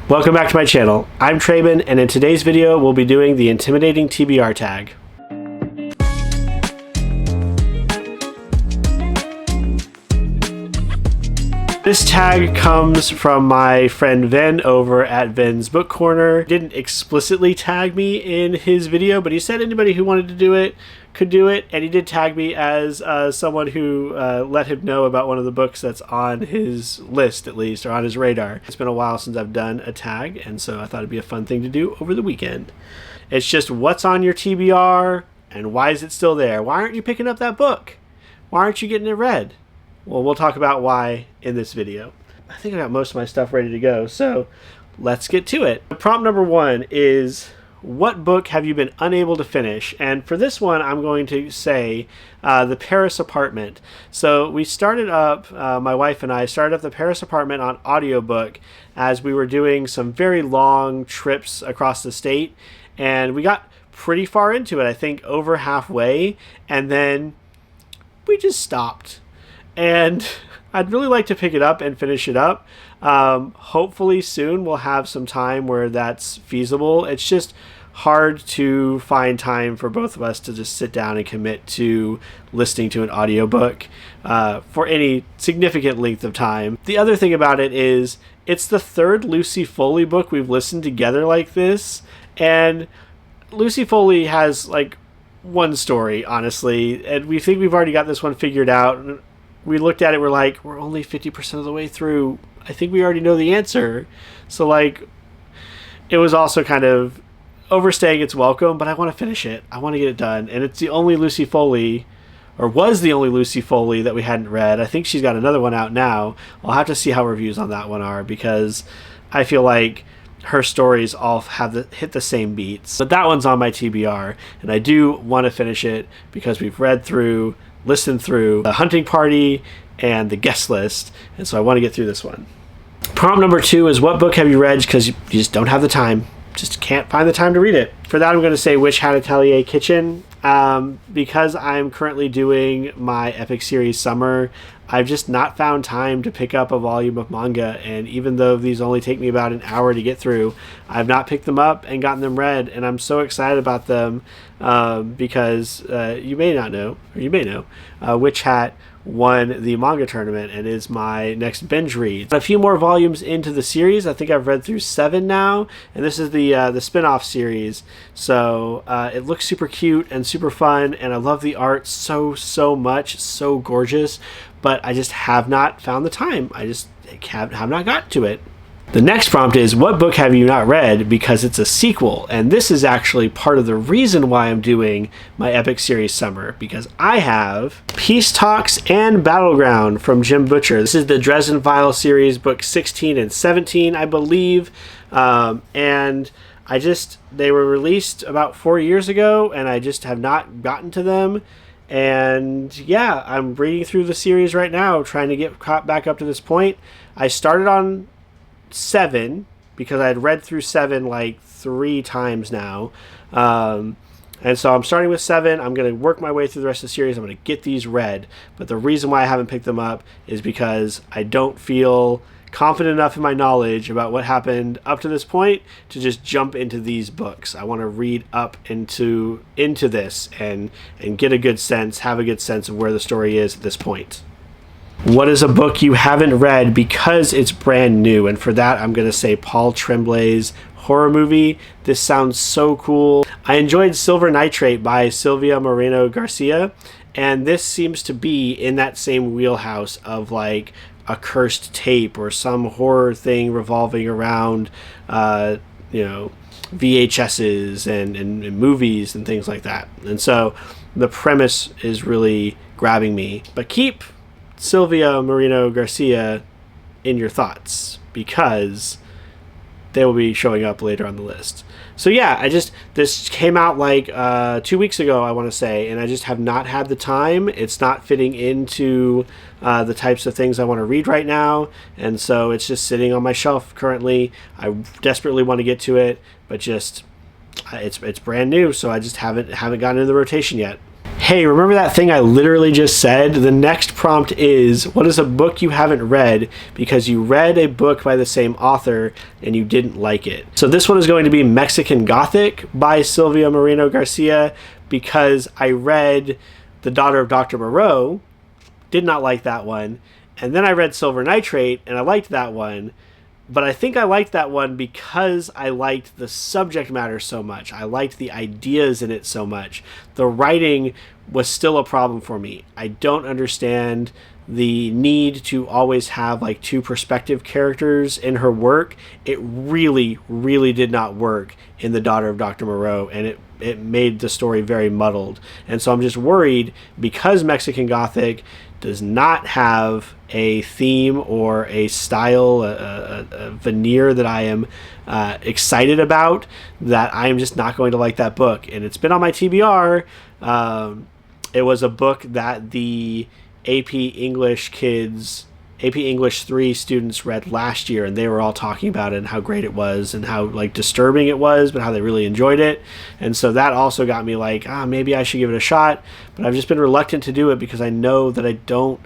Welcome back to my channel. I'm Traben, and in today's video we'll be doing the intimidating TBR tag. This tag comes from my friend Ven over at Ven's Book Corner. He didn't explicitly tag me in his video, but he said anybody who wanted to do it could do it, and he did tag me as someone who let him know about one of the books that's on his list, at least, or on his radar. It's been a while since I've done a tag, and so I thought it'd be a fun thing to do over the weekend. It's just what's on your TBR, and why is it still there? Why aren't you picking up that book? Why aren't you getting it read? Well, we'll talk about why in this video. I think I got most of my stuff ready to go, so let's get to it. Prompt number one is, what book have you been unable to finish? And for this one, I'm going to say The Paris Apartment. So we started up, my wife and I started up The Paris Apartment on audiobook as we were doing some very long trips across the state, and we got pretty far into it, I think over halfway, and then we just stopped. And I'd really like to pick it up and finish it up. Hopefully soon we'll have some time where that's feasible. It's just hard to find time for both of us to just sit down and commit to listening to an audiobook for any significant length of time. The other thing about it is it's the third Lucy Foley book we've listened together like this. And Lucy Foley has like one story, honestly. And we think we've already got this one figured out. We looked at it, we're like, we're only 50% of the way through. I think we already know the answer. So, like, it was also kind of overstaying its welcome, but I want to finish it. I want to get it done. And it's the only Lucy Foley, or was the only Lucy Foley that we hadn't read. I think she's got another one out now. I'll have to see how reviews on that one are, because I feel like her stories all hit the same beats. But that one's on my TBR, and I do want to finish it because we've listened through The Hunting Party and The Guest List, and so I want to get through this one. Prompt number two is, what book have you read because you just don't have the time, just can't find the time to read it? For that, I'm going to say Witch Hat Atelier Kitchen. Because I'm currently doing my Epic Series Summer, I've just not found time to pick up a volume of manga, and even though these only take me about an hour to get through, I've not picked them up and gotten them read, and I'm so excited about them because you may not know, or you may know, Witch Hat won the manga tournament and is my next binge read. A few more volumes into the series. I think I've read through 7 now, and this is the spin-off series, so it looks super cute and super fun, and I love the art so much, so gorgeous, but I just have not found the time. I just have not gotten to it. The next prompt is, what book have you not read because it's a sequel? And this is actually part of the reason why I'm doing my Epic Series Summer, because I have Peace Talks and Battleground from Jim Butcher. This is the Dresden Files series, book 16 and 17, I believe. And they were released about 4 years ago, and I just have not gotten to them. And yeah, I'm reading through the series right now, trying to get caught back up to this point. I started on 7 because I had read through 7 like 3 times now, and so I'm starting with 7. I'm going to work my way through the rest of the series. I'm going to get these read, but the reason why I haven't picked them up is because I don't feel confident enough in my knowledge about what happened up to this point to just jump into these books. I want to read up into this and get a good sense, have a good sense of where the story is at this point. What is a book you haven't read because it's brand new? And for that, I'm going to say Paul Tremblay's horror movie. This sounds so cool. I enjoyed Silver Nitrate by Silvia Moreno Garcia, and this seems to be in that same wheelhouse of like a cursed tape or some horror thing revolving around VHSs and movies and things like that. And so the premise is really grabbing me. But keep Silvia Moreno Garcia in your thoughts, because they will be showing up later on the list. So yeah, this came out like 2 weeks ago, I want to say, and I just have not had the time. It's not fitting into the types of things I want to read right now, and so it's just sitting on my shelf currently. I desperately want to get to it, but just it's brand new, so I just haven't gotten into the rotation yet. hey, remember that thing I literally just said? The next prompt is, what is a book you haven't read because you read a book by the same author and you didn't like it? So this one is going to be Mexican Gothic by Silvia Moreno Garcia, because I read The Daughter of Dr. Moreau, did not like that one, and then I read Silver Nitrate and I liked that one. But I think I liked that one because I liked the subject matter so much. I liked the ideas in it so much. The writing was still a problem for me. I don't understand the need to always have like two perspective characters in her work. It really, really did not work in The Daughter of Dr. Moreau, and it made the story very muddled. And so I'm just worried, because Mexican Gothic does not have a theme or a style, a veneer that I am excited about, that I am just not going to like that book. And it's been on my TBR. It was a book that the AP English 3 students read last year, and they were all talking about it and how great it was and how like disturbing it was, but how they really enjoyed it. And so that also got me like, maybe I should give it a shot. But I've just been reluctant to do it because I know that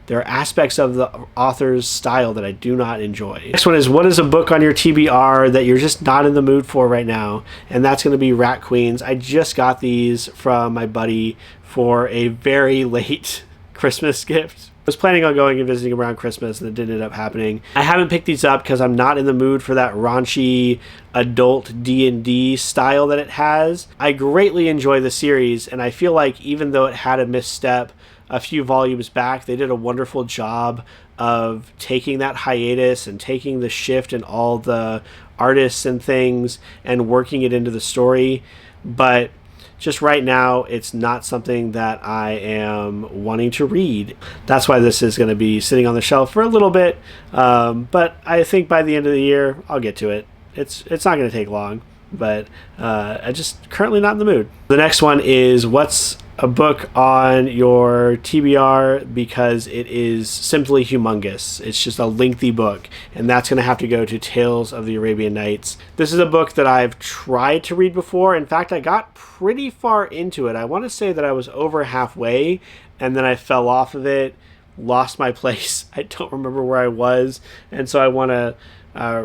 there are aspects of the author's style that I do not enjoy. Next one is, what is a book on your TBR that you're just not in the mood for right now? And that's going to be Rat Queens. I just got these from my buddy for a very late Christmas gift. I was planning on going and visiting around Christmas, and it didn't end up happening. I haven't picked these up because I'm not in the mood for that raunchy adult D&D style that it has. I greatly enjoy the series, and I feel like even though it had a misstep a few volumes back, they did a wonderful job of taking that hiatus and taking the shift in all the artists and things and working it into the story. But just right now, it's not something that I am wanting to read. That's why this is going to be sitting on the shelf for a little bit. But I think by the end of the year, I'll get to it. It's not going to take long, but I'm just currently not in the mood. The next one is, what's a book on your TBR because it is simply humongous. It's just a lengthy book, and that's going to have to go to Tales of the Arabian Nights. This is a book that I've tried to read before. In fact, I got pretty far into it. I want to say that I was over halfway, and then I fell off of it, lost my place. I don't remember where I was, and so I want to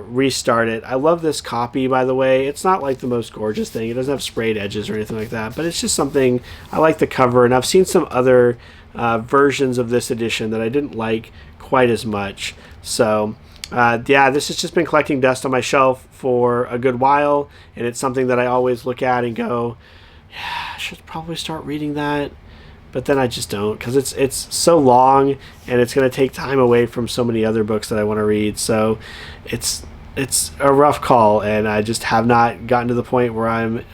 restart it. I love this copy, by the way. It's not like the most gorgeous thing. It doesn't have sprayed edges or anything like that, but it's just something. I like the cover, and I've seen some other versions of this edition that I didn't like quite as much. So yeah, this has just been collecting dust on my shelf for a good while, and it's something that I always look at and go, yeah, I should probably start reading that. But then I just don't, because it's so long, and it's going to take time away from so many other books that I want to read. So it's a rough call, and I just have not gotten to the point where I'm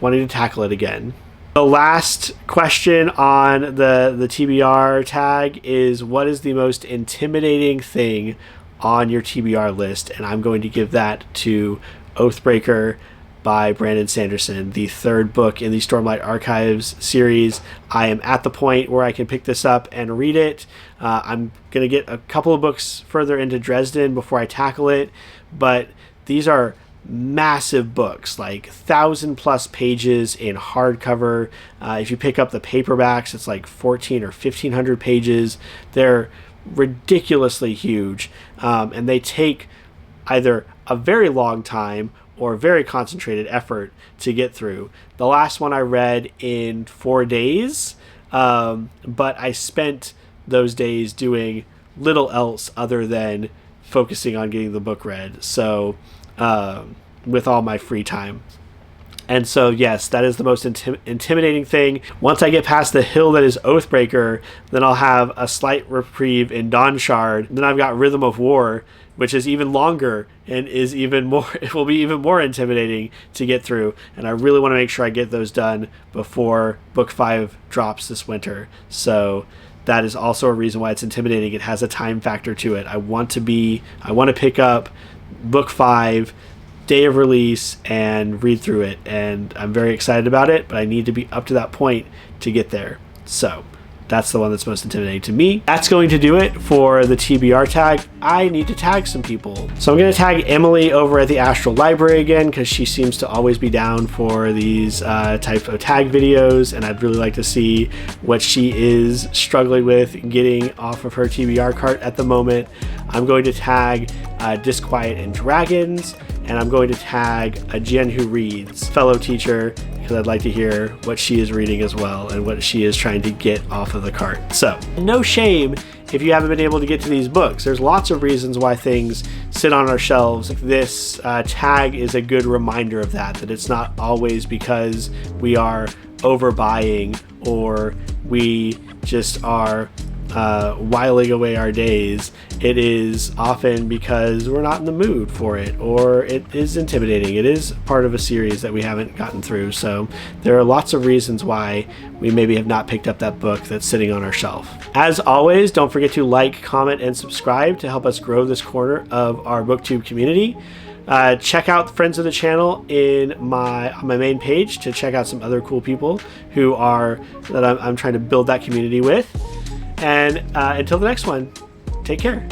wanting to tackle it again. The last question on the TBR tag is, what is the most intimidating thing on your TBR list? And I'm going to give that to Oathbreaker by Brandon Sanderson, the third book in the Stormlight Archives series. I am at the point where I can pick this up and read it. I'm going to get a couple of books further into Dresden before I tackle it, but these are massive books, like 1,000+ pages in hardcover. If you pick up the paperbacks, it's like 1,400 or 1,500 pages. They're ridiculously huge, and they take either a very long time or very concentrated effort to get through. The last one I read in 4 days, but I spent those days doing little else other than focusing on getting the book read. So with all my free time. And so, yes, that is the most intimidating thing. Once I get past the hill that is Oathbreaker, then I'll have a slight reprieve in Dawnshard. Then I've got Rhythm of War, which is even longer and is even more, it will be even more intimidating to get through. And I really want to make sure I get those done before book 5 drops this winter. So that is also a reason why it's intimidating. It has a time factor to it. I want to pick up book 5 day of release and read through it, and I'm very excited about it, but I need to be up to that point to get there. So That's the one that's most intimidating to me. That's going to do it for the TBR tag. I need to tag some people. So I'm going to tag Emily over at the Astral Library again, because she seems to always be down for these type of tag videos, and I'd really like to see what she is struggling with getting off of her TBR cart at the moment. I'm going to tag Disquiet and Dragons, and I'm going to tag a Jen Who Reads, fellow teacher, because I'd like to hear what she is reading as well and what she is trying to get off of the cart. So, no shame if you haven't been able to get to these books. There's lots of reasons why things sit on our shelves. This tag is a good reminder of that it's not always because we are overbuying or we just are whiling away our days. It is often because we're not in the mood for it, or it is intimidating. It is part of a series that we haven't gotten through. So there are lots of reasons why we maybe have not picked up that book that's sitting on our shelf. As always, don't forget to like, comment, and subscribe to help us grow this corner of our BookTube community. Check out friends of the channel on my main page to check out some other cool people that I'm trying to build that community with. And until the next one, take care.